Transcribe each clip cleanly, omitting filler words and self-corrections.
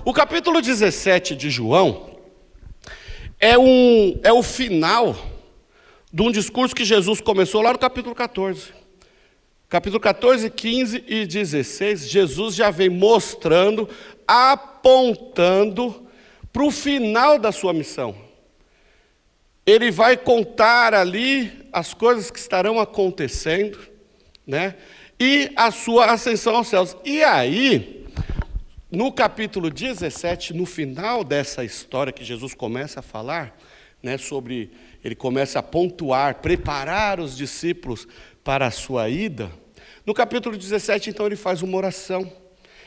O capítulo 17 de João é o final de um discurso que Jesus começou lá no capítulo 14. Capítulo 14, 15 e 16, Jesus já vem mostrando, apontando para o final da sua missão. Ele vai contar ali as coisas que estarão acontecendo, né? E a sua ascensão aos céus. E aí, no capítulo 17, no final dessa história que Jesus começa a falar, né, ele começa a pontuar, preparar os discípulos para a sua ida. No capítulo 17, então, ele faz uma oração.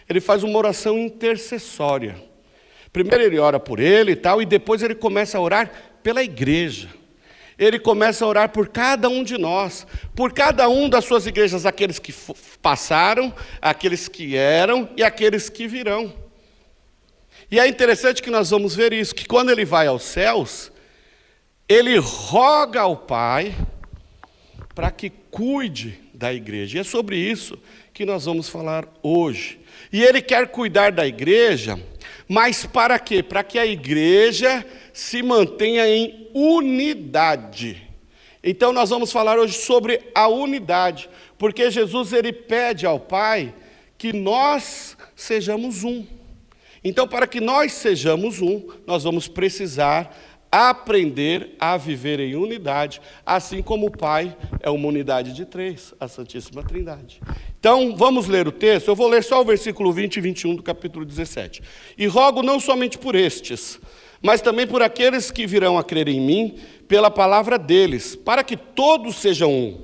Ele faz uma oração intercessória. Primeiro ele ora por ele e tal, e depois ele começa a orar pela igreja. Ele começa a orar por cada um de nós, por cada um das suas igrejas, aqueles que passaram, aqueles que eram e aqueles que virão. E é interessante que nós vamos ver isso, que quando ele vai aos céus, ele roga ao Pai para que cuide da igreja. E é sobre isso que nós vamos falar hoje. E ele quer cuidar da igreja, mas para quê? Para que a igreja se mantenha em unidade. Então nós vamos falar hoje sobre a unidade, porque Jesus ele pede ao Pai que nós sejamos um. Então, para que nós sejamos um, nós vamos precisar aprender a viver em unidade, assim como o Pai é uma unidade de três, a Santíssima Trindade. Então, vamos ler o texto. Eu vou ler só o versículo 20 e 21 do capítulo 17. E rogo não somente por estes, mas também por aqueles que virão a crer em mim, pela palavra deles, para que todos sejam um.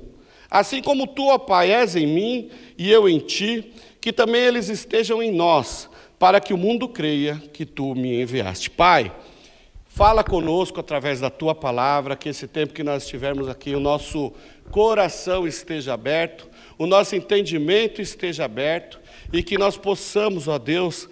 Assim como tu, ó Pai, és em mim e eu em ti, que também eles estejam em nós, para que o mundo creia que tu me enviaste. Pai, fala conosco através da tua palavra, que esse tempo que nós estivermos aqui, o nosso coração esteja aberto, o nosso entendimento esteja aberto, e que nós possamos, ó Deus,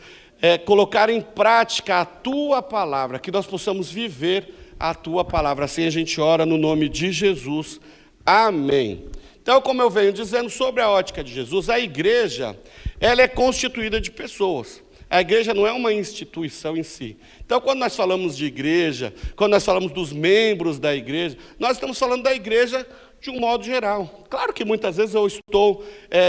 colocar em prática a tua palavra, que nós possamos viver a tua palavra. Assim a gente ora no nome de Jesus. Amém. Então, como eu venho dizendo sobre a ótica de Jesus, a igreja, ela é constituída de pessoas. A igreja não é uma instituição em si. Então, quando nós falamos de igreja, quando nós falamos dos membros da igreja, nós estamos falando da igreja de um modo geral. Claro que muitas vezes eu estou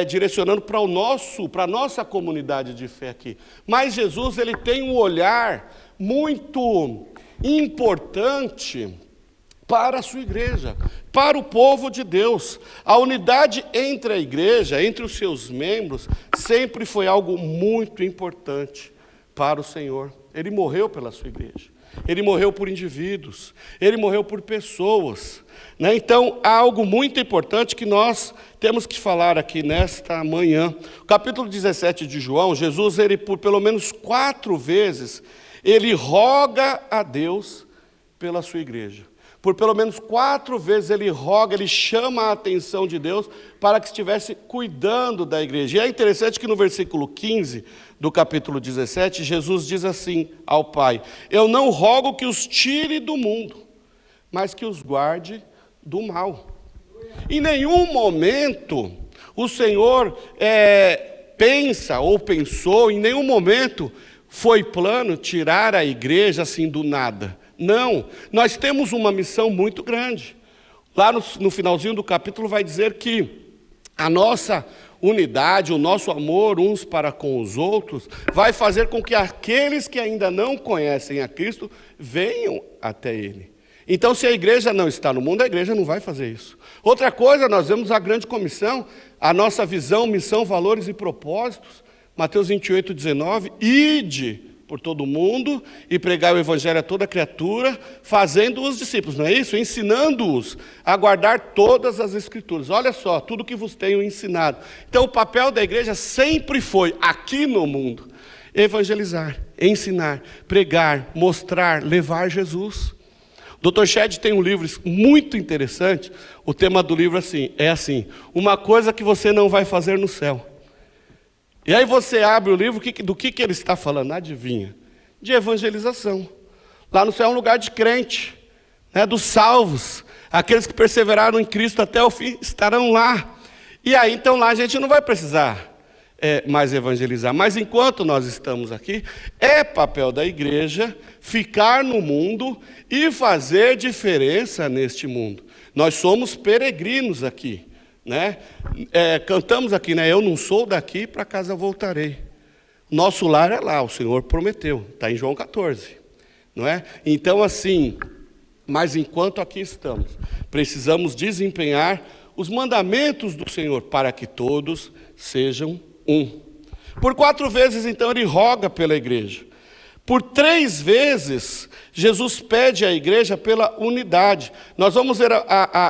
direcionando para a nossa comunidade de fé aqui. Mas Jesus ele tem um olhar muito importante para a sua igreja, para o povo de Deus. A unidade entre a igreja, entre os seus membros, sempre foi algo muito importante para o Senhor. Ele morreu pela sua igreja, ele morreu por indivíduos, ele morreu por pessoas, né? Então, há algo muito importante que nós temos que falar aqui nesta manhã. O capítulo 17 de João, Jesus, ele por pelo menos 4 vezes, ele roga a Deus pela sua igreja. Por pelo menos 4 vezes ele roga, ele chama a atenção de Deus para que estivesse cuidando da igreja. E é interessante que no versículo 15 do capítulo 17, Jesus diz assim ao Pai: eu não rogo que os tire do mundo, mas que os guarde do mal. Em nenhum momento o Senhor pensa ou pensou, em nenhum momento foi plano tirar a igreja assim do nada. Não, nós temos uma missão muito grande. Lá no finalzinho do capítulo vai dizer que a nossa unidade, o nosso amor uns para com os outros, vai fazer com que aqueles que ainda não conhecem a Cristo venham até Ele. Então, se a igreja não está no mundo, a igreja não vai fazer isso. Outra coisa, nós vemos a grande comissão, a nossa visão, missão, valores e propósitos. Mateus 28, 19, ide por todo mundo e pregar o evangelho a toda criatura, fazendo-os discípulos, não é isso? Ensinando-os a guardar todas as escrituras. Olha só, tudo que vos tenho ensinado. Então, o papel da igreja sempre foi, aqui no mundo, evangelizar, ensinar, pregar, mostrar, levar Jesus. O Dr. Shedd tem um livro muito interessante, o tema do livro é assim, uma coisa que você não vai fazer no céu. E aí você abre o livro, do que ele está falando? Adivinha? De evangelização. Lá no céu é um lugar de crente, né, dos salvos. Aqueles que perseveraram em Cristo até o fim estarão lá. E aí, então, lá a gente não vai precisar mais evangelizar. Mas enquanto nós estamos aqui, é papel da igreja ficar no mundo e fazer diferença neste mundo. Nós somos peregrinos aqui, né? Cantamos aqui, né? Eu não sou daqui, para casa voltarei. Nosso lar é lá, o Senhor prometeu, está em João 14, não é? Então assim, mas enquanto aqui estamos, precisamos desempenhar os mandamentos do Senhor para que todos sejam um. Por 4 vezes, então, ele roga pela igreja. Por 3 vezes, Jesus pede à igreja pela unidade. Nós vamos ver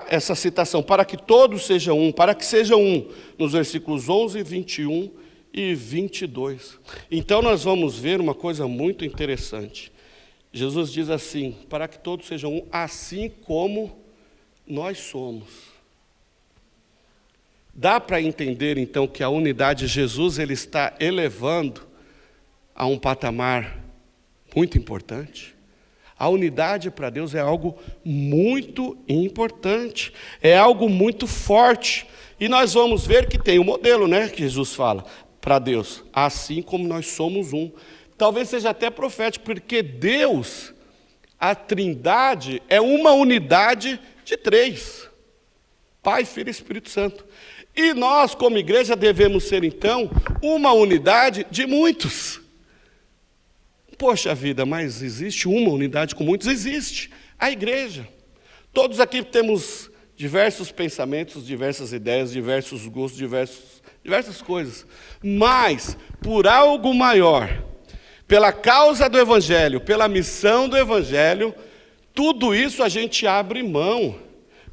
essa citação, para que todos sejam um, para que sejam um, nos versículos 11, 21 e 22. Então, nós vamos ver uma coisa muito interessante. Jesus diz assim, para que todos sejam um, assim como nós somos. Dá para entender, então, que a unidade Jesus ele está elevando a um patamar muito importante. A unidade para Deus é algo muito importante, é algo muito forte. E nós vamos ver que tem um modelo, né, que Jesus fala para Deus, assim como nós somos um. Talvez seja até profético, porque Deus, a Trindade, é uma unidade de 3. Pai, Filho e Espírito Santo. E nós, como igreja, devemos ser, então, uma unidade de muitos. Poxa vida, mas existe uma unidade com muitos? Existe. A igreja. Todos aqui temos diversos pensamentos, diversas ideias, diversos gostos, diversas coisas. Mas, por algo maior, pela causa do Evangelho, pela missão do Evangelho, tudo isso a gente abre mão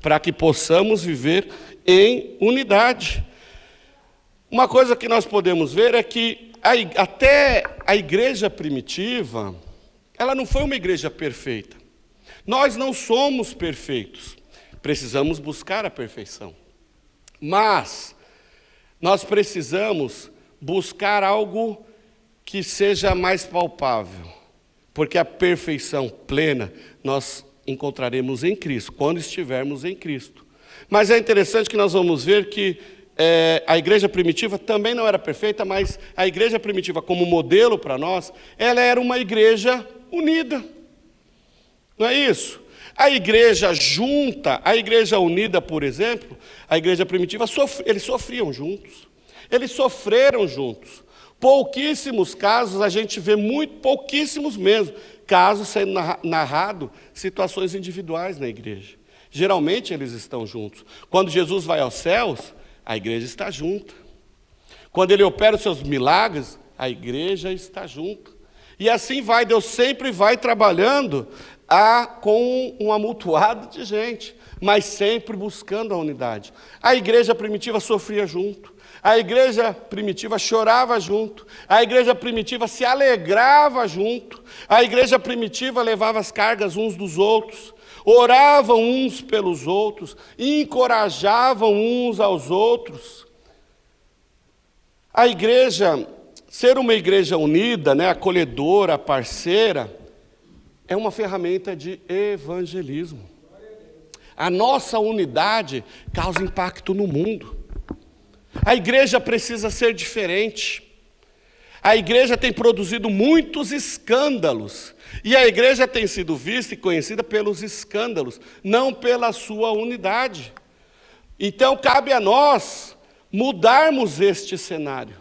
para que possamos viver em unidade. Uma coisa que nós podemos ver é que até a igreja primitiva, ela não foi uma igreja perfeita. Nós não somos perfeitos, precisamos buscar a perfeição. Mas nós precisamos buscar algo que seja mais palpável, porque a perfeição plena nós encontraremos em Cristo, quando estivermos em Cristo. Mas é interessante que nós vamos ver que a igreja primitiva também não era perfeita, mas a igreja primitiva, como modelo para nós, ela era uma igreja unida. Não é isso? A igreja junta, a igreja unida, por exemplo, a igreja primitiva, eles sofriam juntos. Eles sofreram juntos. Pouquíssimos casos, a gente vê pouquíssimos mesmo, casos sendo narrado, situações individuais na igreja. Geralmente eles estão juntos. Quando Jesus vai aos céus, a igreja está junta. Quando ele opera os seus milagres, a igreja está junta. E assim vai, Deus sempre vai trabalhando com um amontoado de gente, mas sempre buscando a unidade. A igreja primitiva sofria junto, a igreja primitiva chorava junto, a igreja primitiva se alegrava junto, a igreja primitiva levava as cargas uns dos outros, oravam uns pelos outros, encorajavam uns aos outros. A igreja, ser uma igreja unida, né, acolhedora, parceira, é uma ferramenta de evangelismo. A nossa unidade causa impacto no mundo. A igreja precisa ser diferente. A igreja tem produzido muitos escândalos. E a igreja tem sido vista e conhecida pelos escândalos, não pela sua unidade. Então, cabe a nós mudarmos este cenário.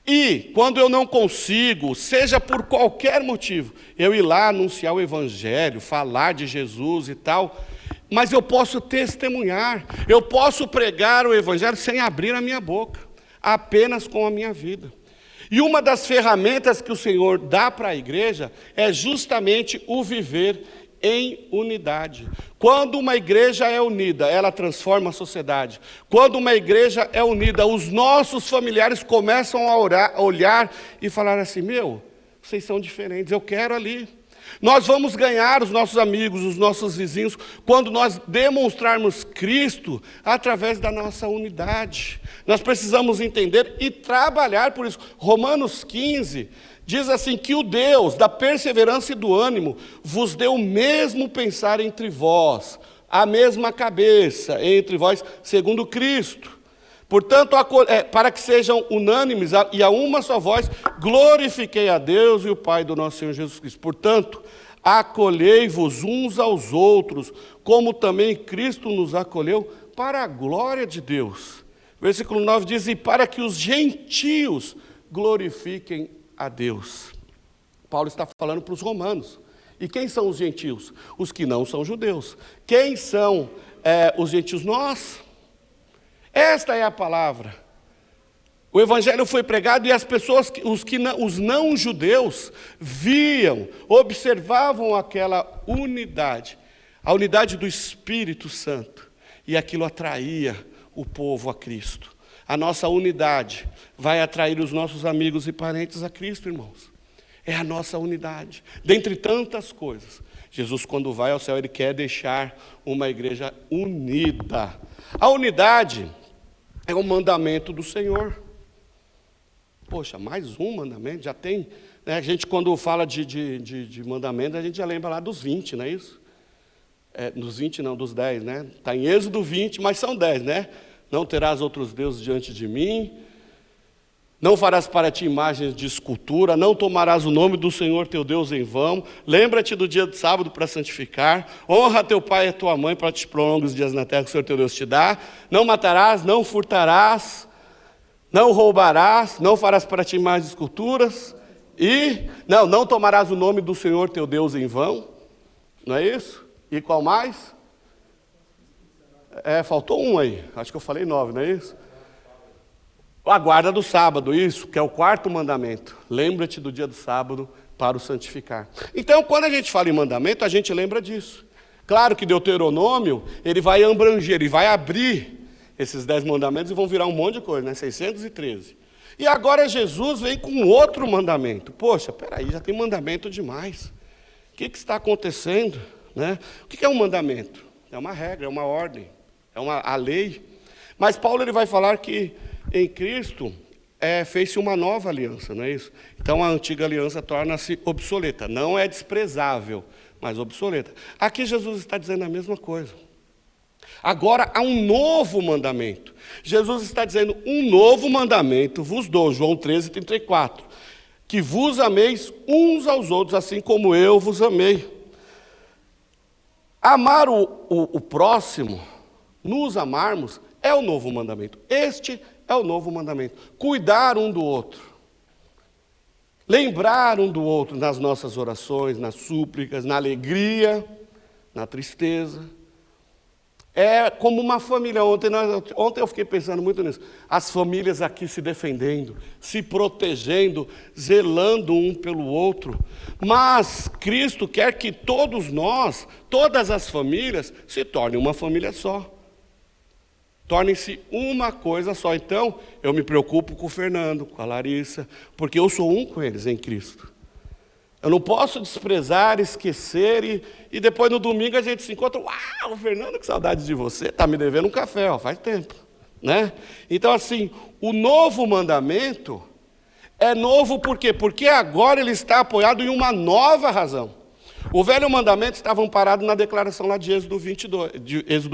E, quando eu não consigo, seja por qualquer motivo, eu ir lá anunciar o Evangelho, falar de Jesus e tal, mas eu posso testemunhar, eu posso pregar o Evangelho sem abrir a minha boca, apenas com a minha vida. E uma das ferramentas que o Senhor dá para a igreja é justamente o viver em unidade. Quando uma igreja é unida, ela transforma a sociedade. Quando uma igreja é unida, os nossos familiares começam a olhar e falar assim, vocês são diferentes, eu quero ali. Nós vamos ganhar os nossos amigos, os nossos vizinhos, quando nós demonstrarmos Cristo através da nossa unidade. Nós precisamos entender e trabalhar por isso. Romanos 15 diz assim, que o Deus da perseverança e do ânimo vos deu o mesmo pensar entre vós, a mesma cabeça entre vós, segundo Cristo, Portanto, para que sejam unânimes e a uma só voz, glorifiquei a Deus e o Pai do nosso Senhor Jesus Cristo. Portanto, acolhei-vos uns aos outros, como também Cristo nos acolheu, para a glória de Deus. Versículo 9 diz, e para que os gentios glorifiquem a Deus. Paulo está falando para os romanos. E quem são os gentios? Os que não são judeus. Quem são os gentios? Nós. Esta é a palavra. O evangelho foi pregado e as pessoas, os não judeus, viam, observavam aquela unidade, a unidade do Espírito Santo, e aquilo atraía o povo a Cristo. A nossa unidade vai atrair os nossos amigos e parentes a Cristo, irmãos. É a nossa unidade, dentre tantas coisas. Jesus, quando vai ao céu, Ele quer deixar uma igreja unida. A unidade é um mandamento do Senhor. Poxa, mais um mandamento? Já tem, né? A gente, quando fala de mandamento, a gente já lembra lá dos 20, não é isso? Dos 20 não, dos 10, né? Está em Êxodo 20, mas são 10, né? Não terás outros deuses diante de mim, não farás para ti imagens de escultura, não tomarás o nome do Senhor teu Deus em vão, lembra-te do dia de sábado para santificar, honra teu pai e a tua mãe para te prolongar os dias na terra que o Senhor teu Deus te dá, não matarás, não furtarás, não roubarás, não farás para ti imagens de esculturas, e não tomarás o nome do Senhor teu Deus em vão, não é isso? E qual mais? Faltou um aí, acho que eu falei 9, não é isso? A guarda do sábado, isso, que é o 4º mandamento. Lembra-te do dia do sábado para o santificar. Então, quando a gente fala em mandamento, a gente lembra disso. Claro que Deuteronômio, ele vai abranger, ele vai abrir esses 10 mandamentos e vão virar um monte de coisa, né? 613. E agora Jesus vem com outro mandamento. Poxa, peraí, já tem mandamento demais. O que está acontecendo? Né? O que é um mandamento? É uma regra, é uma ordem, é a lei. Mas Paulo ele vai falar que em Cristo fez-se uma nova aliança, não é isso? Então a antiga aliança torna-se obsoleta. Não é desprezável, mas obsoleta. Aqui Jesus está dizendo a mesma coisa. Agora há um novo mandamento. Jesus está dizendo, um novo mandamento vos dou, João 13:34. Que vos ameis uns aos outros, assim como eu vos amei. Amar o próximo, nos amarmos, é o novo mandamento. Este é o novo mandamento. Cuidar um do outro. Lembrar um do outro nas nossas orações, nas súplicas, na alegria, na tristeza. É como uma família. Ontem eu fiquei pensando muito nisso. As famílias aqui se defendendo, se protegendo, zelando um pelo outro. Mas Cristo quer que todos nós, todas as famílias, se tornem uma família só. Tornem-se uma coisa só. Então, eu me preocupo com o Fernando, com a Larissa, porque eu sou um com eles em Cristo. Eu não posso desprezar, esquecer, e depois no domingo a gente se encontra, uau, Fernando, que saudade de você, está me devendo um café, faz tempo. Né? Então, assim, o novo mandamento é novo por quê? Porque agora ele está apoiado em uma nova razão. O velho mandamento estava amparado na declaração lá de Êxodo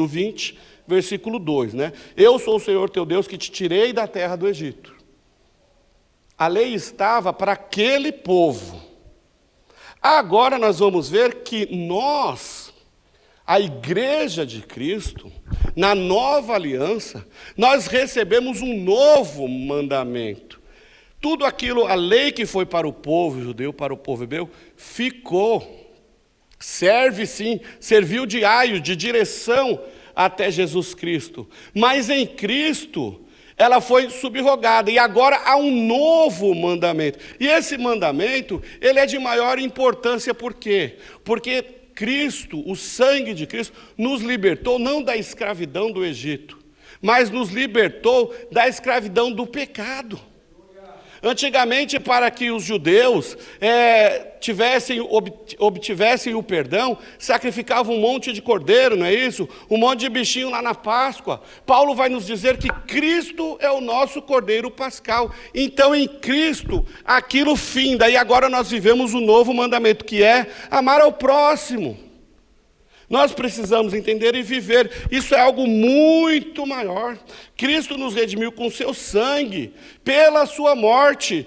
20, versículo 2, né? Eu sou o Senhor teu Deus que te tirei da terra do Egito. A lei estava para aquele povo. Agora nós vamos ver que nós, a igreja de Cristo, na nova aliança, nós recebemos um novo mandamento. Tudo aquilo, a lei que foi para o povo judeu, para o povo hebreu, ficou. Serve sim, serviu de aio, de direção até Jesus Cristo. Mas em Cristo, ela foi subrogada. E agora há um novo mandamento. E esse mandamento, ele é de maior importância. Por quê? Porque Cristo, o sangue de Cristo, nos libertou não da escravidão do Egito, mas nos libertou da escravidão do pecado. Antigamente, para que os judeus obtivessem o perdão, sacrificavam um monte de cordeiro, não é isso? Um monte de bichinho lá na Páscoa. Paulo vai nos dizer que Cristo é o nosso cordeiro pascal. Então, em Cristo, aquilo finda. E agora nós vivemos o novo mandamento, que é amar ao próximo. Nós precisamos entender e viver. Isso é algo muito maior. Cristo nos redimiu com seu sangue, pela sua morte,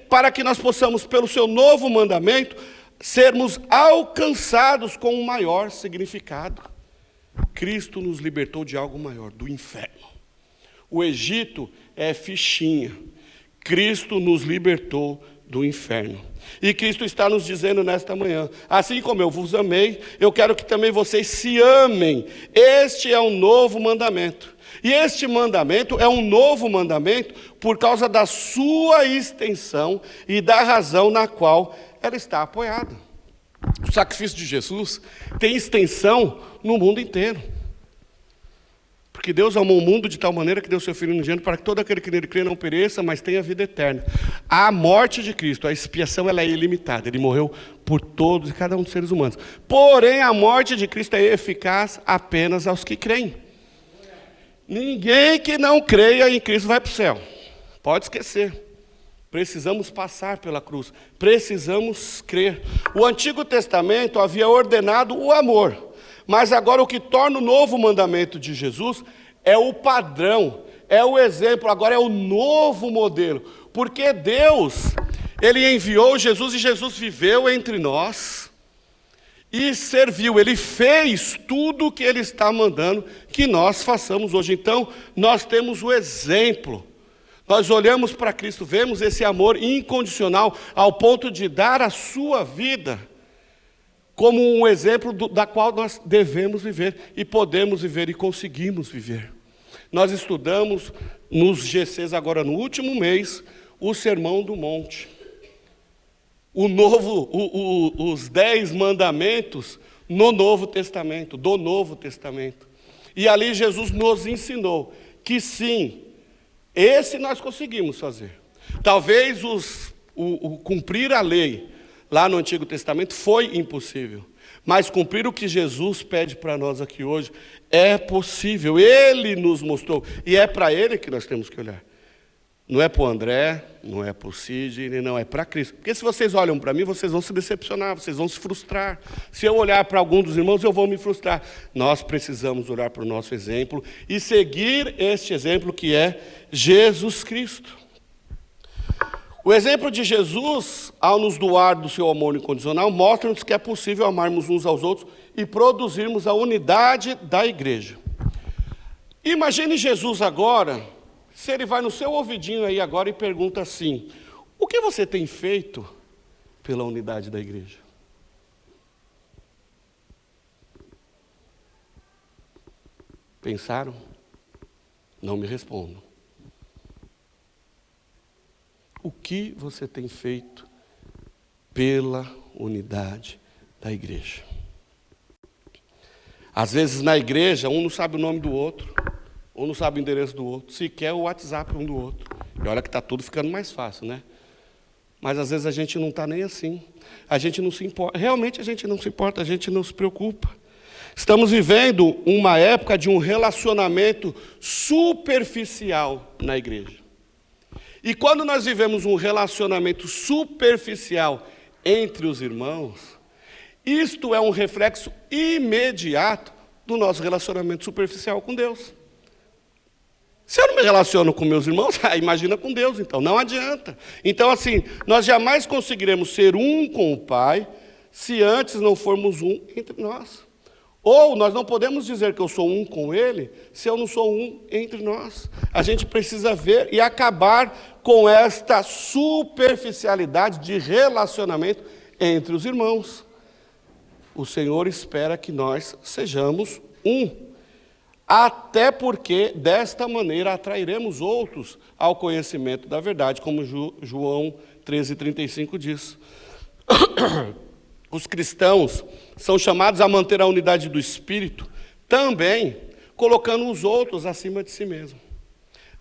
para que nós possamos, pelo seu novo mandamento, sermos alcançados com um maior significado. Cristo nos libertou de algo maior, do inferno. O Egito é fichinha. Cristo nos libertou do inferno. E Cristo está nos dizendo nesta manhã, assim como eu vos amei, eu quero que também vocês se amem. Este é um novo mandamento. E este mandamento é um novo mandamento por causa da sua extensão e da razão na qual ela está apoiada. O sacrifício de Jesus tem extensão no mundo inteiro. Porque Deus amou o mundo de tal maneira que deu seu Filho unigênito para que todo aquele que nele crê não pereça, mas tenha vida eterna. A morte de Cristo, a expiação, ela é ilimitada. Ele morreu por todos e cada um dos seres humanos. Porém, a morte de Cristo é eficaz apenas aos que creem. Ninguém que não creia em Cristo vai para o céu. Pode esquecer. Precisamos passar pela cruz. Precisamos crer. O Antigo Testamento havia ordenado o amor. Mas agora o que torna o novo mandamento de Jesus é o padrão, é o exemplo, agora é o novo modelo. Porque Deus, Ele enviou Jesus e Jesus viveu entre nós e serviu. Ele fez tudo o que Ele está mandando que nós façamos hoje. Então, nós temos o exemplo. Nós olhamos para Cristo, vemos esse amor incondicional ao ponto de dar a sua vida como um exemplo da qual nós devemos viver e podemos viver e conseguimos viver. Nós estudamos nos GCs agora no último mês o Sermão do Monte. Os 10 mandamentos no Novo Testamento, do Novo Testamento. E ali Jesus nos ensinou que sim, esse nós conseguimos fazer. Talvez cumprir a lei lá no Antigo Testamento foi impossível. Mas cumprir o que Jesus pede para nós aqui hoje é possível. Ele nos mostrou. E é para Ele que nós temos que olhar. Não é para o André, não é para o Sidney, não, é para Cristo. Porque se vocês olham para mim, vocês vão se decepcionar, vocês vão se frustrar. Se eu olhar para algum dos irmãos, eu vou me frustrar. Nós precisamos olhar para o nosso exemplo e seguir este exemplo que é Jesus Cristo. O exemplo de Jesus, ao nos doar do seu amor incondicional, mostra-nos que é possível amarmos uns aos outros e produzirmos a unidade da igreja. Imagine Jesus agora, se ele vai no seu ouvidinho aí agora e pergunta assim: o que você tem feito pela unidade da igreja? Pensaram? Não me respondam. O que você tem feito pela unidade da igreja? Às vezes na igreja, um não sabe o nome do outro, um não sabe o endereço do outro, sequer o WhatsApp um do outro. E olha que está tudo ficando mais fácil, né? Mas às vezes a gente não está nem assim. A gente não se importa. Realmente a gente não se importa, a gente não se preocupa. Estamos vivendo uma época de um relacionamento superficial na igreja. E quando nós vivemos um relacionamento superficial entre os irmãos, isto é um reflexo imediato do nosso relacionamento superficial com Deus. Se eu não me relaciono com meus irmãos, imagina com Deus, então, não adianta. Então, assim, nós jamais conseguiremos ser um com o Pai se antes não formos um entre nós. Ou nós não podemos dizer que eu sou um com Ele se eu não sou um entre nós. A gente precisa ver e acabar com esta superficialidade de relacionamento entre os irmãos. O Senhor espera que nós sejamos um. Até porque, desta maneira, atrairemos outros ao conhecimento da verdade, como João 13,35 diz. Os cristãos são chamados a manter a unidade do Espírito, também colocando os outros acima de si mesmo.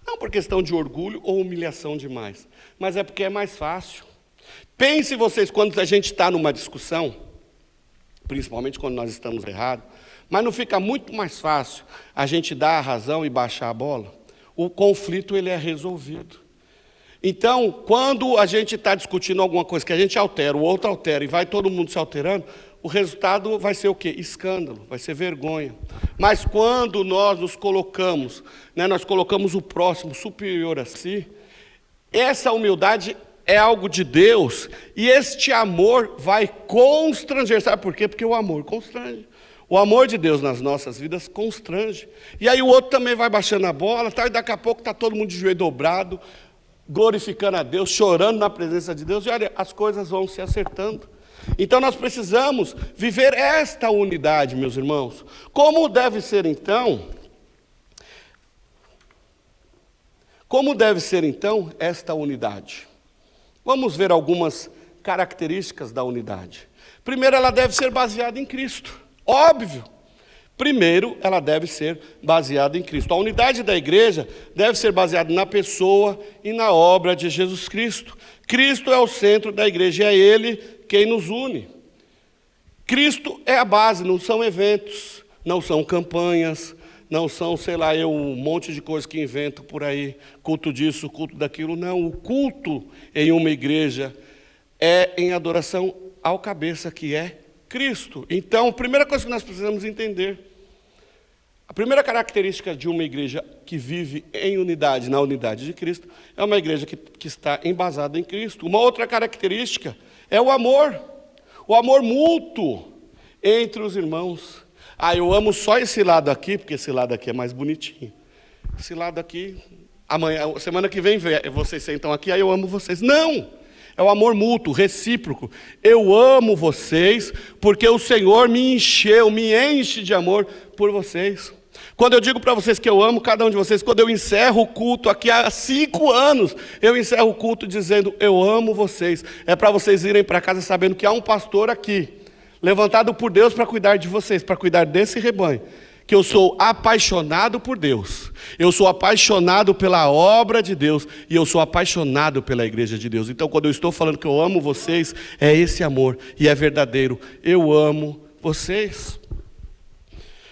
Não por questão de orgulho ou humilhação demais, mas é porque é mais fácil. Pense vocês, quando a gente está numa discussão, principalmente quando nós estamos errados, mas não fica muito mais fácil a gente dar a razão e baixar a bola? O conflito ele é resolvido. Então, quando a gente está discutindo alguma coisa que a gente altera, o outro altera e vai todo mundo se alterando, o resultado vai ser o quê? Escândalo, vai ser vergonha. Mas quando nós nos colocamos, né, nós colocamos o próximo superior a si, essa humildade é algo de Deus, e este amor vai constranger. Sabe por quê? Porque o amor constrange. O amor de Deus nas nossas vidas constrange. E aí o outro também vai baixando a bola, tá? E daqui a pouco está todo mundo de joelho dobrado, glorificando a Deus, chorando na presença de Deus, e olha, as coisas vão se acertando. Então nós precisamos viver esta unidade, meus irmãos. Como deve ser então esta unidade? Vamos ver algumas características da unidade. Primeiro, ela deve ser baseada em Cristo. Óbvio. Primeiro, ela deve ser baseada em Cristo. A unidade da igreja deve ser baseada na pessoa e na obra de Jesus Cristo. Cristo é o centro da igreja e é Ele quem nos une. Cristo é a base, não são eventos, não são campanhas, não são, sei lá, um monte de coisas que invento por aí, culto disso, culto daquilo. Não, o culto em uma igreja é em adoração ao cabeça, que é Cristo. Então, a primeira coisa que nós precisamos entender, a primeira característica de uma igreja que vive em unidade, na unidade de Cristo, é uma igreja que está embasada em Cristo. Uma outra característica é o amor mútuo entre os irmãos. Eu amo só esse lado aqui, porque esse lado aqui é mais bonitinho. Esse lado aqui, amanhã, semana que vem, vocês sentam aqui, aí eu amo vocês. Não! É o amor mútuo, recíproco. Eu amo vocês porque o Senhor me enche de amor por vocês. Quando eu digo para vocês que eu amo cada um de vocês, quando eu encerro o culto, aqui há 5 anos, eu encerro o culto dizendo, eu amo vocês. É para vocês irem para casa sabendo que há um pastor aqui, levantado por Deus para cuidar de vocês, para cuidar desse rebanho. Que eu sou apaixonado por Deus, eu sou apaixonado pela obra de Deus, e eu sou apaixonado pela igreja de Deus. Então, quando eu estou falando que eu amo vocês, é esse amor, e é verdadeiro, eu amo vocês.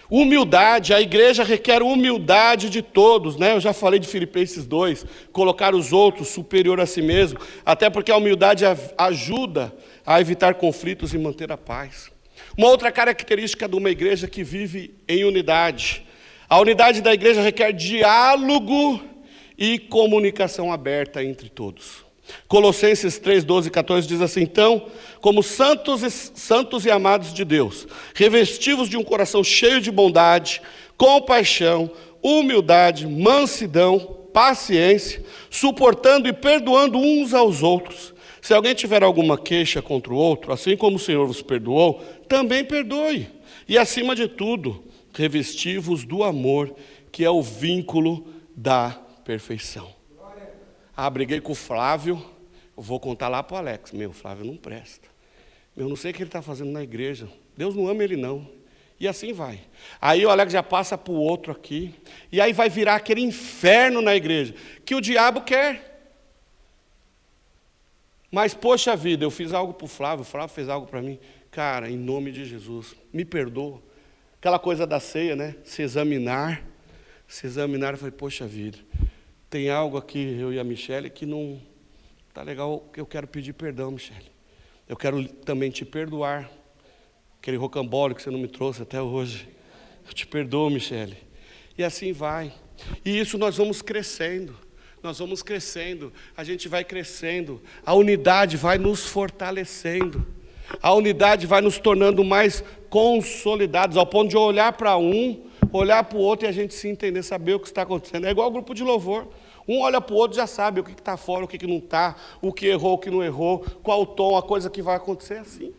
Humildade, a igreja requer humildade de todos, né? Eu já falei de Filipenses 2, colocar os outros superior a si mesmo, até porque a humildade ajuda a evitar conflitos e manter a paz. Uma outra característica de uma igreja que vive em unidade. A unidade da igreja requer diálogo e comunicação aberta entre todos. Colossenses 3, 12 e 14 diz assim, então, como santos e amados de Deus, revestivos de um coração cheio de bondade, compaixão, humildade, mansidão, paciência, suportando e perdoando uns aos outros. Se alguém tiver alguma queixa contra o outro, assim como o Senhor vos perdoou, também perdoe. E acima de tudo, revesti-vos do amor, que é o vínculo da perfeição. Briguei com o Flávio, eu vou contar lá para o Alex. Meu, Flávio não presta. Eu não sei o que ele está fazendo na igreja. Deus não ama ele não. E assim vai. Aí o Alex já passa para o outro aqui, e aí vai virar aquele inferno na igreja, que o diabo quer. Mas, poxa vida, eu fiz algo para o Flávio fez algo para mim. Cara, em nome de Jesus, me perdoa. Aquela coisa da ceia, né? Se examinar, eu falei, poxa vida, tem algo aqui, eu e a Michele, que não está legal, que eu quero pedir perdão, Michele. Eu quero também te perdoar. Aquele rocambole que você não me trouxe até hoje. Eu te perdoo, Michele. E assim vai. E isso nós vamos crescendo. A gente vai crescendo, a unidade vai nos fortalecendo, a unidade vai nos tornando mais consolidados, ao ponto de olhar para um, olhar para o outro e a gente se entender, saber o que está acontecendo. É igual o grupo de louvor, um olha para o outro e já sabe o que está fora, o que não está, o que errou, o que não errou, qual o tom, a coisa que vai acontecer assim.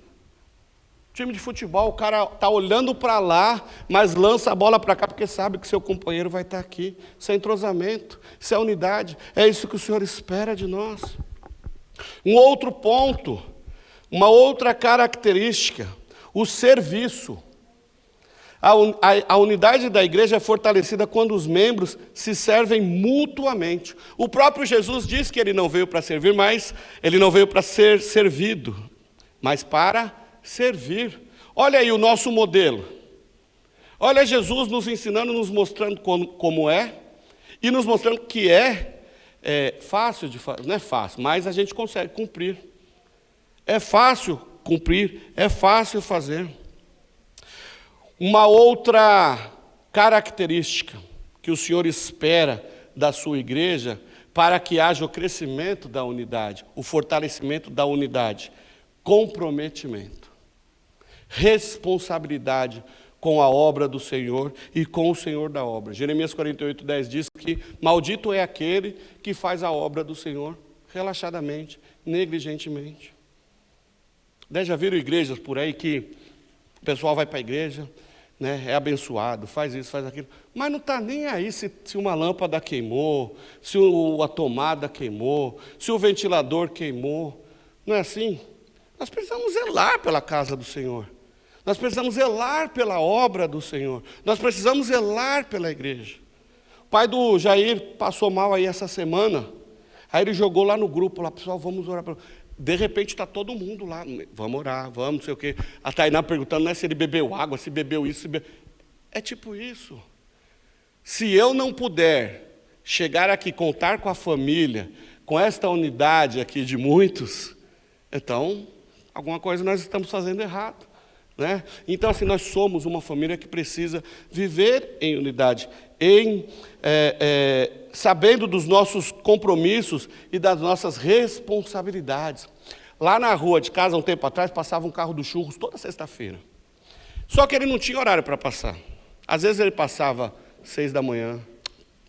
Time de futebol, o cara está olhando para lá, mas lança a bola para cá, porque sabe que seu companheiro vai estar aqui. Isso é entrosamento, isso é unidade, é isso que o Senhor espera de nós. Um outro ponto, uma outra característica, o serviço. A unidade da igreja é fortalecida quando os membros se servem mutuamente. O próprio Jesus disse que ele não veio para servir, mas ele não veio para ser servido, mas para servir. Olha aí o nosso modelo. Olha Jesus nos ensinando, nos mostrando como é, e nos mostrando que é fácil de fazer. Não é fácil, mas a gente consegue cumprir. É fácil cumprir, é fácil fazer. Uma outra característica que o Senhor espera da sua igreja para que haja o crescimento da unidade, o fortalecimento da unidade, comprometimento, responsabilidade com a obra do Senhor e com o Senhor da obra. Jeremias 48:10 diz que maldito é aquele que faz a obra do Senhor relaxadamente, negligentemente. Já viram igrejas por aí que o pessoal vai para a igreja, né, é abençoado, faz isso, faz aquilo, mas não está nem aí se uma lâmpada queimou, se a tomada queimou, se o ventilador queimou. Não é assim? Nós precisamos zelar pela casa do Senhor. Nós precisamos zelar pela obra do Senhor. Nós precisamos zelar pela igreja. O pai do Jair passou mal aí essa semana. Aí ele jogou lá no grupo, lá, pessoal, vamos orar. De repente está todo mundo lá, vamos orar, vamos, não sei o quê. A Tainá perguntando, não é se ele bebeu água, se bebeu isso, É tipo isso. Se eu não puder chegar aqui, contar com a família, com esta unidade aqui de muitos, então, alguma coisa nós estamos fazendo errado. Né? Então, assim, nós somos uma família que precisa viver em unidade, sabendo dos nossos compromissos e das nossas responsabilidades. Lá na rua de casa, um tempo atrás, passava um carro do Churros toda sexta-feira. Só que ele não tinha horário para passar. Às vezes ele passava 6 da manhã,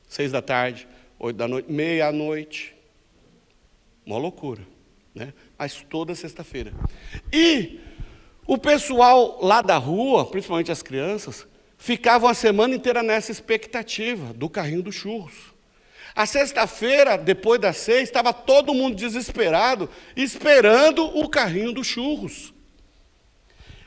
6 da tarde, 8 da noite, meia-noite. Uma loucura, né? Mas toda sexta-feira. E o pessoal lá da rua, principalmente as crianças, ficavam a semana inteira nessa expectativa do carrinho do Churros. A sexta-feira, depois das 6, estava todo mundo desesperado, esperando o carrinho do Churros.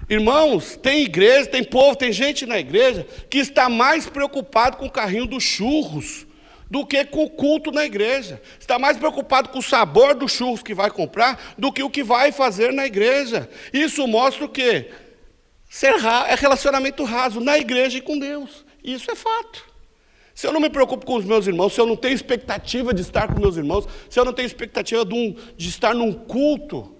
Irmãos, tem igreja, tem povo, tem gente na igreja que está mais preocupado com o carrinho do Churros do que com o culto na igreja. Está mais preocupado com o sabor do churros que vai comprar do que o que vai fazer na igreja. Isso mostra o quê? É relacionamento raso na igreja e com Deus. Isso é fato. Se eu não me preocupo com os meus irmãos, se eu não tenho expectativa de estar com meus irmãos, se eu não tenho expectativa de estar num culto,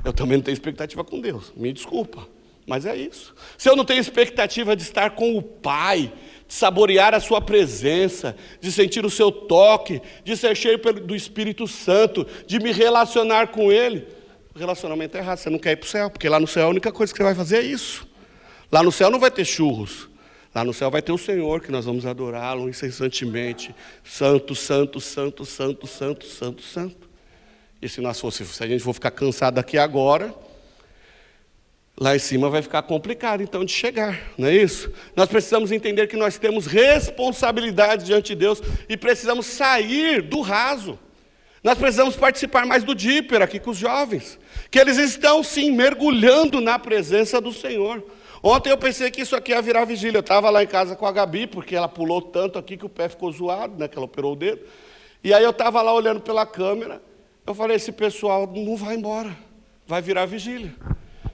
eu também não tenho expectativa com Deus. Me desculpa, mas é isso. Se eu não tenho expectativa de estar com o Pai, de saborear a sua presença, de sentir o seu toque, de ser cheio do Espírito Santo, de me relacionar com Ele, o relacionamento é errado. Você não quer ir para o céu, porque lá no céu a única coisa que você vai fazer é isso. Lá no céu não vai ter churros. Lá no céu vai ter o Senhor, que nós vamos adorá-lo incessantemente. Santo, santo, santo, santo, santo, santo, santo. E se a gente for ficar cansado aqui agora, lá em cima vai ficar complicado, então, de chegar, não é isso? Nós precisamos entender que nós temos responsabilidade diante de Deus e precisamos sair do raso. Nós precisamos participar mais do Díper aqui com os jovens, que eles estão, sim, mergulhando na presença do Senhor. Ontem eu pensei que isso aqui ia virar vigília. Eu estava lá em casa com a Gabi, porque ela pulou tanto aqui que o pé ficou zoado, né, que ela operou o dedo. E aí eu estava lá olhando pela câmera, eu falei, esse pessoal não vai embora, vai virar vigília.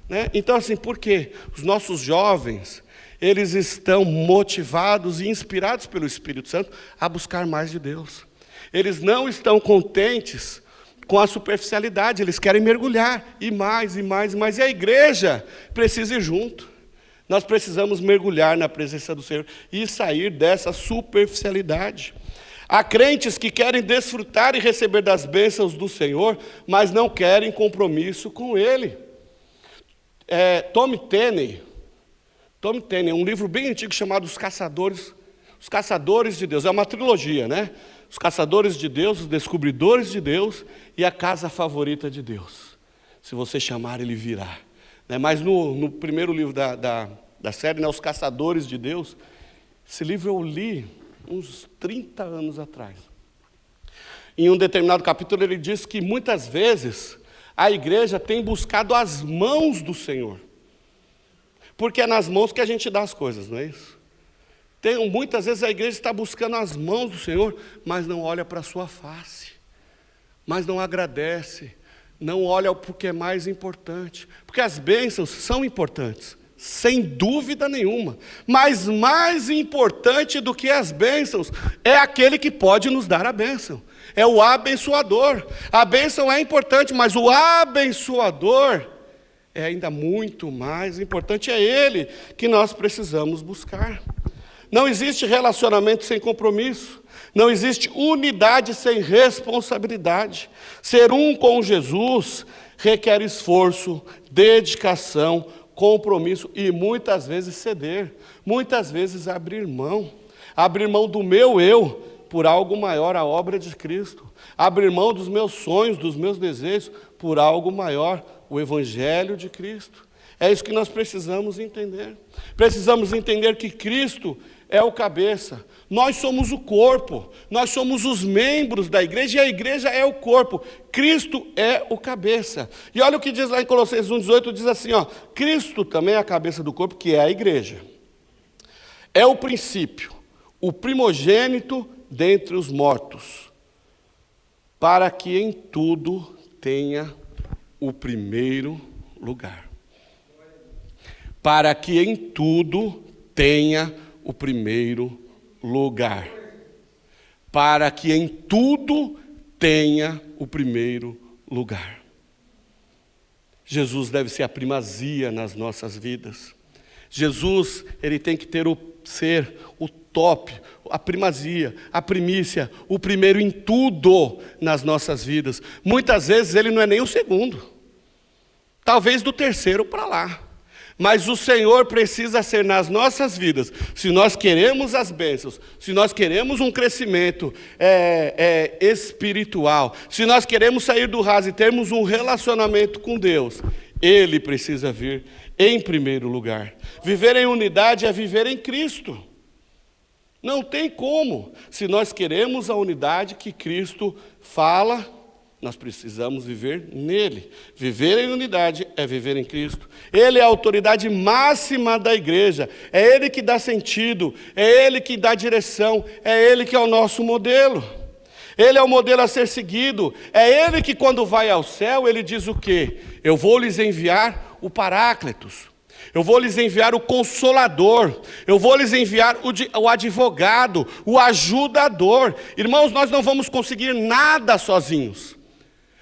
Né? Então, assim, por quê? Os nossos jovens, eles estão motivados e inspirados pelo Espírito Santo a buscar mais de Deus. Eles não estão contentes com a superficialidade, eles querem mergulhar, e mais, e mais, e mais. E a igreja precisa ir junto. Nós precisamos mergulhar na presença do Senhor e sair dessa superficialidade. Há crentes que querem desfrutar e receber das bênçãos do Senhor, mas não querem compromisso com Ele. Tom Tenney, um livro bem antigo chamado Os Caçadores de Deus. É uma trilogia, né? Os Caçadores de Deus, Os Descobridores de Deus e A Casa Favorita de Deus. Se você chamar, Ele virá. Mas no primeiro livro da série, né, Os Caçadores de Deus, esse livro eu li uns 30 anos atrás. Em um determinado capítulo ele diz que muitas vezes a igreja tem buscado as mãos do Senhor. Porque é nas mãos que a gente dá as coisas, não é isso? Muitas vezes a igreja está buscando as mãos do Senhor, mas não olha para a sua face, mas não agradece, não olha para o que é mais importante. Porque as bênçãos são importantes, sem dúvida nenhuma. Mas mais importante do que as bênçãos é aquele que pode nos dar a bênção. É o abençoador. A bênção é importante, mas o abençoador é ainda muito mais importante, é Ele que nós precisamos buscar. Não existe relacionamento sem compromisso, não existe unidade sem responsabilidade. Ser um com Jesus requer esforço, dedicação, compromisso e muitas vezes ceder, muitas vezes abrir mão do meu eu por algo maior, a obra de Cristo, abrir mão dos meus sonhos, dos meus desejos por algo maior, o Evangelho de Cristo. É isso que nós precisamos entender. Precisamos entender que Cristo é o cabeça, nós somos o corpo, nós somos os membros da igreja e a igreja é o corpo, Cristo é o cabeça. E olha o que diz lá em Colossenses 1,18, diz assim, Cristo também é a cabeça do corpo, que é a igreja. É o princípio, o primogênito dentre os mortos, para que em tudo tenha o primeiro lugar. Para que em tudo tenha o primeiro lugar. Para que em tudo tenha o primeiro lugar. Jesus deve ser a primazia nas nossas vidas. Jesus, ele tem que ser o top, a primazia, a primícia, o primeiro em tudo nas nossas vidas. Muitas vezes ele não é nem o segundo. Talvez do terceiro para lá. Mas o Senhor precisa ser nas nossas vidas, se nós queremos as bênçãos, se nós queremos um crescimento espiritual, se nós queremos sair do raso e termos um relacionamento com Deus, Ele precisa vir em primeiro lugar. Viver em unidade é viver em Cristo. Não tem como. Se nós queremos a unidade que Cristo fala, nós precisamos viver nele. Viver em unidade é viver em Cristo. Ele é a autoridade máxima da igreja. É Ele que dá sentido. É Ele que dá direção. É Ele que é o nosso modelo. Ele é o modelo a ser seguido. É Ele que quando vai ao céu, Ele diz o quê? Eu vou lhes enviar o Paráclitos. Eu vou lhes enviar o Consolador, eu vou lhes enviar o advogado, o ajudador. Irmãos, nós não vamos conseguir nada sozinhos.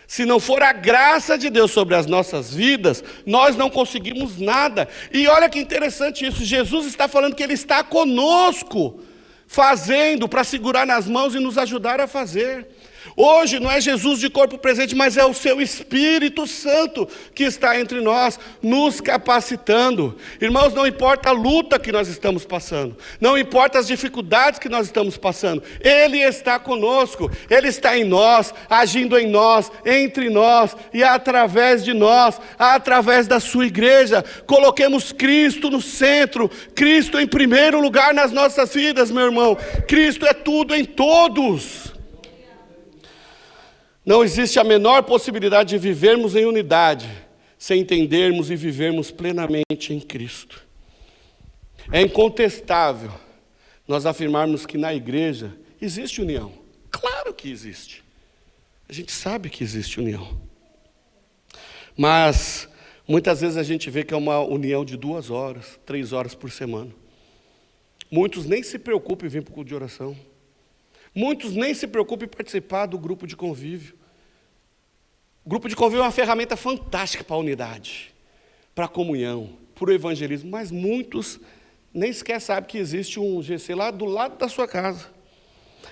Se não for a graça de Deus sobre as nossas vidas, nós não conseguimos nada. E olha que interessante isso, Jesus está falando que Ele está conosco, fazendo, para segurar nas mãos e nos ajudar a fazer. Hoje não é Jesus de corpo presente, mas é o seu Espírito Santo que está entre nós, nos capacitando. Irmãos, não importa a luta que nós estamos passando, não importa as dificuldades que nós estamos passando, Ele está conosco, Ele está em nós, agindo em nós, entre nós e através de nós, através da sua igreja. Coloquemos Cristo no centro, Cristo em primeiro lugar nas nossas vidas, meu irmão. Cristo é tudo em todos. Não existe a menor possibilidade de vivermos em unidade sem entendermos e vivermos plenamente em Cristo. É incontestável nós afirmarmos que na igreja existe união. Claro que existe. A gente sabe que existe união. Mas muitas vezes a gente vê que é uma união de 2 horas, 3 horas por semana. Muitos nem se preocupam em vir para o culto de oração. Muitos nem se preocupam em participar do grupo de convívio. O grupo de convívio é uma ferramenta fantástica para a unidade, para a comunhão, para o evangelismo, mas muitos nem sequer sabem que existe um GC lá do lado da sua casa.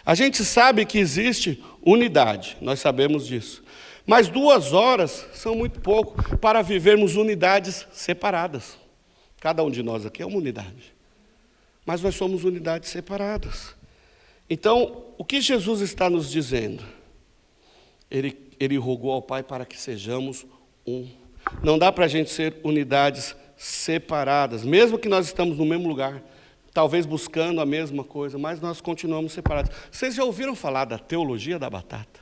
A gente sabe que existe unidade, nós sabemos disso. Mas 2 horas são muito pouco para vivermos unidades separadas. Cada um de nós aqui é uma unidade. Mas nós somos unidades separadas. Então, o que Jesus está nos dizendo? Ele rogou ao Pai para que sejamos um. Não dá para a gente ser unidades separadas, mesmo que nós estamos no mesmo lugar, talvez buscando a mesma coisa, mas nós continuamos separados. Vocês já ouviram falar da teologia da batata?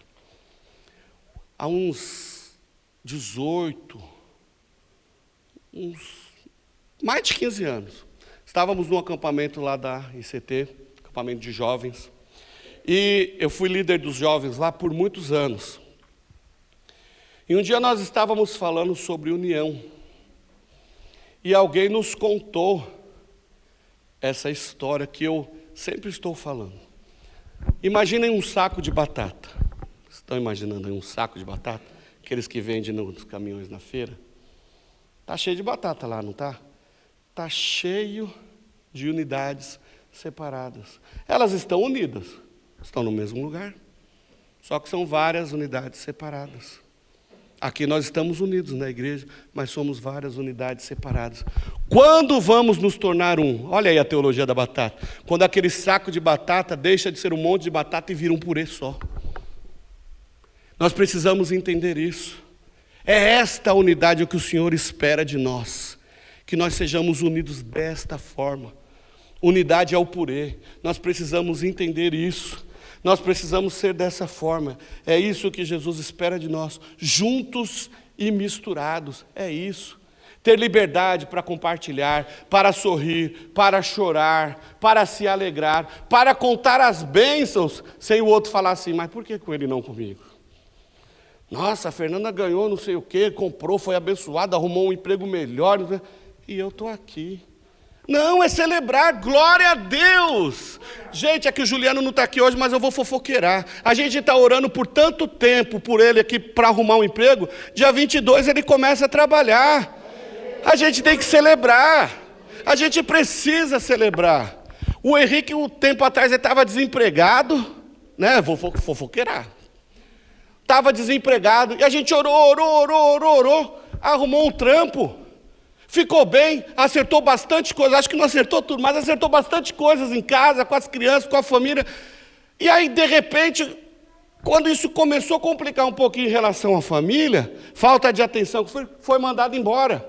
Há uns 18, mais de 15 anos, estávamos num acampamento lá da ICT, acampamento de jovens, e eu fui líder dos jovens lá por muitos anos. E um dia nós estávamos falando sobre união, e alguém nos contou essa história que eu sempre estou falando. Imaginem um saco de batata. Estão imaginando aí um saco de batata? Aqueles que vendem nos caminhões na feira. Está cheio de batata lá, não está? Está cheio de unidades separadas. Elas estão unidas, estão no mesmo lugar, só que são várias unidades separadas. Aqui nós estamos unidos na igreja, mas somos várias unidades separadas. Quando vamos nos tornar um? Olha aí a teologia da batata. Quando aquele saco de batata deixa de ser um monte de batata e vira um purê só. Nós precisamos entender isso. É esta unidade que o Senhor espera de nós, que nós sejamos unidos desta forma. Unidade é o purê. Nós precisamos entender isso. Nós precisamos ser dessa forma. É isso que Jesus espera de nós, juntos e misturados. É isso. Ter liberdade para compartilhar, para sorrir, para chorar, para se alegrar, para contar as bênçãos, sem o outro falar assim, mas por que com ele não comigo? Nossa, a Fernanda ganhou não sei o quê, comprou, foi abençoada, arrumou um emprego melhor, e eu estou aqui. Não, é celebrar, glória a Deus. Gente, é que o Juliano não está aqui hoje, mas eu vou fofoqueirar. A gente está orando por tanto tempo por ele aqui para arrumar um emprego. Dia 22 ele começa a trabalhar. A gente tem que celebrar. A gente precisa celebrar. O Henrique, um tempo atrás, ele estava desempregado, né? Vou fofoqueirar. Estava desempregado, e a gente orou, arrumou um trampo. Ficou bem, acertou bastante coisa, acho que não acertou tudo, mas acertou bastante coisas em casa, com as crianças, com a família. E aí, de repente, quando isso começou a complicar um pouquinho em relação à família, falta de atenção, foi mandado embora.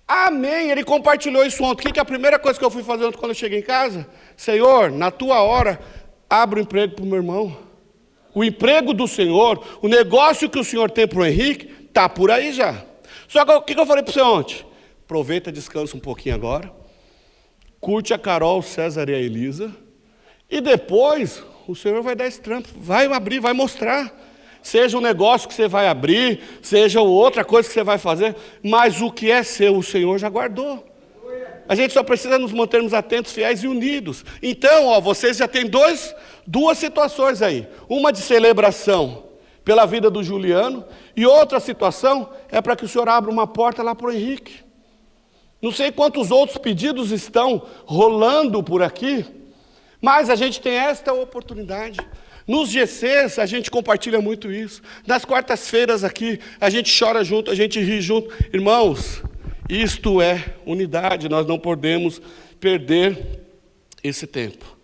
Amém, ele compartilhou isso ontem. O que é a primeira coisa que eu fui fazer ontem quando eu cheguei em casa? Senhor, na tua hora, abre um emprego para o meu irmão. O emprego do Senhor, o negócio que o Senhor tem para o Henrique, está por aí já. Só que o que eu falei para você ontem? Aproveita, descansa um pouquinho agora. Curte a Carol, César e a Elisa. E depois, o Senhor vai dar esse trampo. Vai abrir, vai mostrar. Seja um negócio que você vai abrir, seja outra coisa que você vai fazer. Mas o que é seu, o Senhor já guardou. A gente só precisa nos mantermos atentos, fiéis e unidos. Então, vocês já têm duas situações aí. Uma de celebração pela vida do Juliano, e outra situação é para que o Senhor abra uma porta lá para o Henrique. Não sei quantos outros pedidos estão rolando por aqui, mas a gente tem esta oportunidade. Nos GCs a gente compartilha muito isso. Nas quartas-feiras aqui, a gente chora junto, a gente ri junto. Irmãos, isto é unidade, nós não podemos perder esse tempo.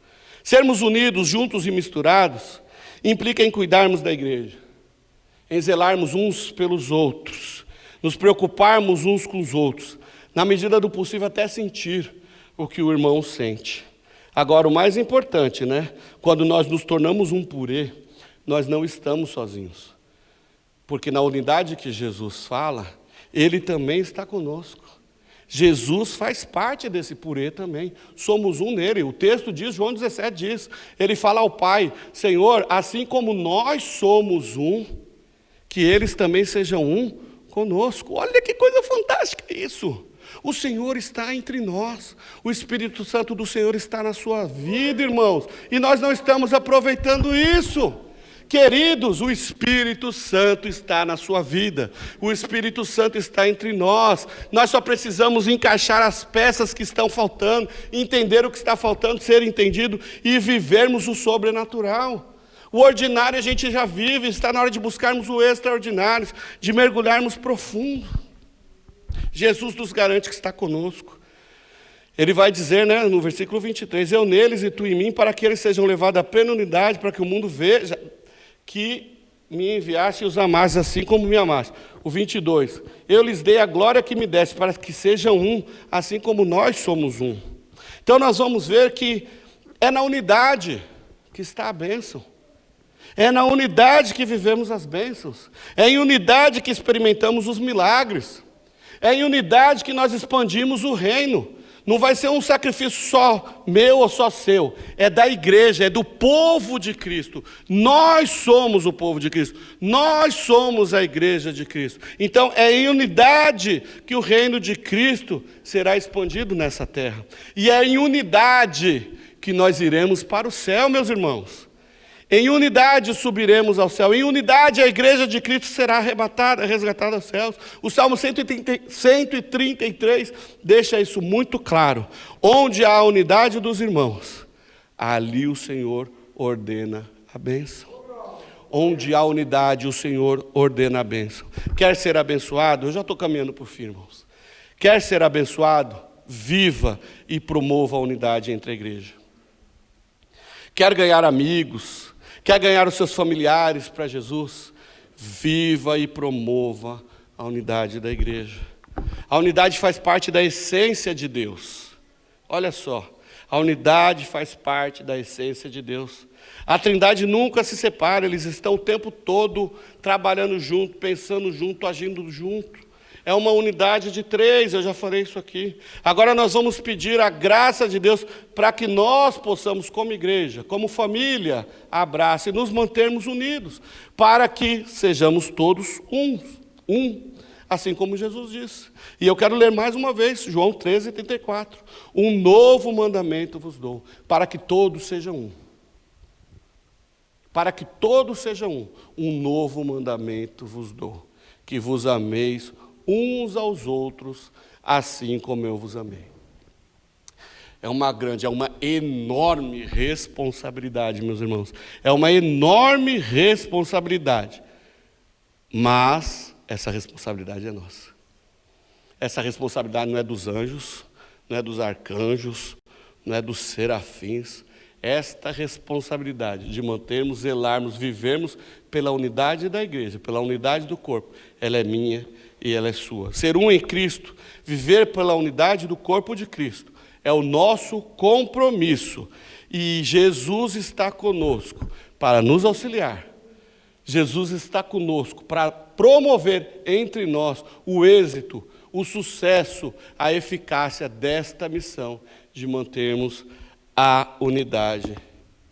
Sermos unidos, juntos e misturados, implica em cuidarmos da igreja, em zelarmos uns pelos outros, nos preocuparmos uns com os outros, na medida do possível até sentir o que o irmão sente. Agora, o mais importante, quando nós nos tornamos um purê, nós não estamos sozinhos, porque na unidade que Jesus fala, Ele também está conosco. Jesus faz parte desse purê também, somos um nele. O texto diz, João 17 diz, ele fala ao Pai, Senhor, assim como nós somos um, que eles também sejam um conosco. Olha que coisa fantástica isso. O Senhor está entre nós, o Espírito Santo do Senhor está na sua vida, irmãos, e nós não estamos aproveitando isso. Queridos, o Espírito Santo está na sua vida, o Espírito Santo está entre nós só precisamos encaixar as peças que estão faltando, entender o que está faltando, ser entendido e vivermos o sobrenatural. O ordinário a gente já vive, está na hora de buscarmos o extraordinário, de mergulharmos profundo. Jesus nos garante que está conosco. Ele vai dizer, no versículo 23, eu neles e tu em mim, para que eles sejam levados à plena unidade, para que o mundo veja que me enviaste e os amaste assim como me amaste. O 22, eu lhes dei a glória que me deste, para que sejam um, assim como nós somos um. Então nós vamos ver que é na unidade que está a bênção. É na unidade que vivemos as bênçãos. É em unidade que experimentamos os milagres. É em unidade que nós expandimos o reino. Não vai ser um sacrifício só meu ou só seu. É da igreja, é do povo de Cristo. Nós somos o povo de Cristo. Nós somos a igreja de Cristo. Então, é em unidade que o reino de Cristo será expandido nessa terra. E é em unidade que nós iremos para o céu, meus irmãos. Em unidade subiremos ao céu. Em unidade a igreja de Cristo será arrebatada, resgatada aos céus. O Salmo 133 deixa isso muito claro. Onde há a unidade dos irmãos, ali o Senhor ordena a bênção. Onde há unidade, o Senhor ordena a bênção. Quer ser abençoado? Eu já estou caminhando por fim, irmãos. Quer ser abençoado? Viva e promova a unidade entre a igreja. Quer ganhar amigos? Quer ganhar os seus familiares para Jesus? Viva e promova a unidade da igreja. A unidade faz parte da essência de Deus. Olha só, a unidade faz parte da essência de Deus. A Trindade nunca se separa, eles estão o tempo todo trabalhando junto, pensando junto, agindo junto. É uma unidade de 3, eu já falei isso aqui. Agora nós vamos pedir a graça de Deus para que nós possamos, como igreja, como família, abraçar e nos mantermos unidos, para que sejamos todos um, assim como Jesus disse. E eu quero ler mais uma vez, João 13:34. Um novo mandamento vos dou, para que todos sejam um. Para que todos sejam um novo mandamento vos dou, que vos ameis uns aos outros, assim como eu vos amei. É uma enorme responsabilidade, meus irmãos. É uma enorme responsabilidade. Mas essa responsabilidade é nossa. Essa responsabilidade não é dos anjos, não é dos arcanjos, não é dos serafins. Esta responsabilidade de mantermos, zelarmos, vivermos pela unidade da igreja, pela unidade do corpo, ela é minha e ela é sua. Ser um em Cristo, viver pela unidade do corpo de Cristo, é o nosso compromisso. E Jesus está conosco para nos auxiliar. Jesus está conosco para promover entre nós o êxito, o sucesso, a eficácia desta missão de mantermos a unidade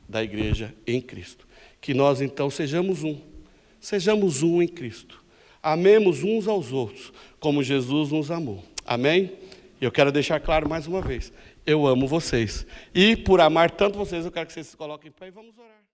da igreja em Cristo. Que nós então sejamos um em Cristo. Amemos uns aos outros, como Jesus nos amou. Amém? E eu quero deixar claro mais uma vez, eu amo vocês. E por amar tanto vocês, eu quero que vocês se coloquem em pé e vamos orar.